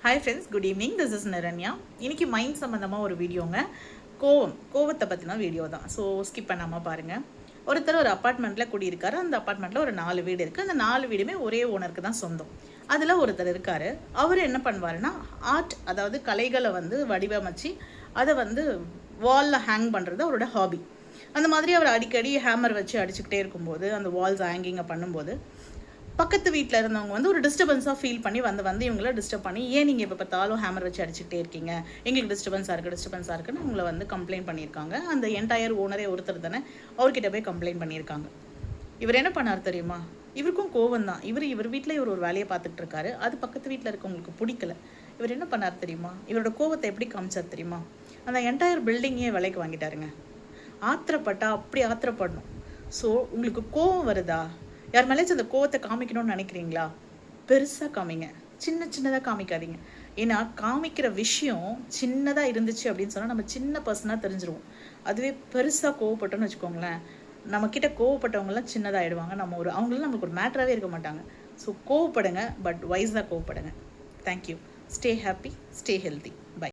Hi friends, good evening. This is Niranya. இன்றைக்கி mind சம்மந்தமாக ஒரு வீடியோங்க. கோவத்தை பற்றின வீடியோ தான். ஸோ ஸ்கிப் பண்ணாமல் பாருங்கள். ஒருத்தர் ஒரு அப்பார்ட்மெண்ட்டில் குடியிருக்காரு. அந்த அப்பார்ட்மெண்ட்டில் ஒரு 4 வீடு இருக்குது. அந்த 4 வீடுமே ஒரே ஓனருக்கு தான் சொந்தம். அதில் ஒருத்தர் இருக்கார். அவர் என்ன பண்ணுவாருன்னா, ஆர்ட், அதாவது கலைகளை வடிவமைச்சு அதை வாலில் ஹேங் பண்ணுறது அவரோட ஹாபி. அந்த மாதிரி அவர் அடிக்கடி ஹேமர் வச்சு அடிச்சுக்கிட்டே இருக்கும்போது, அந்த வால்ஸ் ஹேங்கிங்கை பண்ணும்போது, பக்கத்து வீட்டில் இருந்தவங்க ஒரு டிஸ்டர்பன்ஸாக ஃபீல் பண்ணி இவங்கள டிஸ்டர்ப் பண்ணி, ஏன் நீங்கள் இப்போ பார்த்தாலும் ஹேமர் வச்சு அடிச்சுக்கிட்டே இருக்கீங்க, எங்களுக்கு டிஸ்டர்பன்ஸாக இருக்குன்னு அவங்கள கம்ப்ளைண்ட் பண்ணியிருக்காங்க. அந்த என்டையர் ஓனரே ஒருத்தர் தானே, அவர்கிட்ட போய் கம்ப்ளைண்ட் பண்ணியிருக்காங்க. இவர் என்ன பண்ணார் தெரியுமா? இவருக்கும் கோவம் தான். இவர் வீட்டில் இவர் ஒரு வேலையை பார்த்துட்டு இருக்காரு. அது பக்கத்து வீட்டில் இருக்கவங்களுக்கு பிடிக்கல. இவர் என்ன பண்ணார் தெரியுமா? இவரோட கோவத்தை எப்படி காமிச்சார் தெரியுமா? அந்த என்டையர் பில்டிங்கே விலைக்கு வாங்கிட்டாருங்க. ஆத்திரப்பட்டா அப்படி ஆத்திரப்படணும். ஸோ உங்களுக்கு கோவம் வருதா? யார் மேலேயும் அந்த கோவத்தை காமிக்கணும்னு நினைக்கிறீங்களா? பெருசாக காமிங்க, சின்னதாக காமிக்காதீங்க. ஏன்னா காமிக்கிற விஷயம் சின்னதாக இருந்துச்சு அப்படின்னு சொன்னால் நம்ம சின்ன பர்சனாக தெரிஞ்சிருவோம். அதுவே பெருசாக கோவப்பட்டோன்னு வச்சுக்கோங்களேன், நம்மக்கிட்ட கோவப்பட்டவங்களாம் சின்னதாகிடுவாங்க. அவங்களாம் நம்மளுக்கு ஒரு மேட்டராகவே இருக்க மாட்டாங்க. ஸோ கோவப்படுங்க, பட் வைஸாக கோவப்படுங்க. Thank you. Stay happy, stay healthy. By.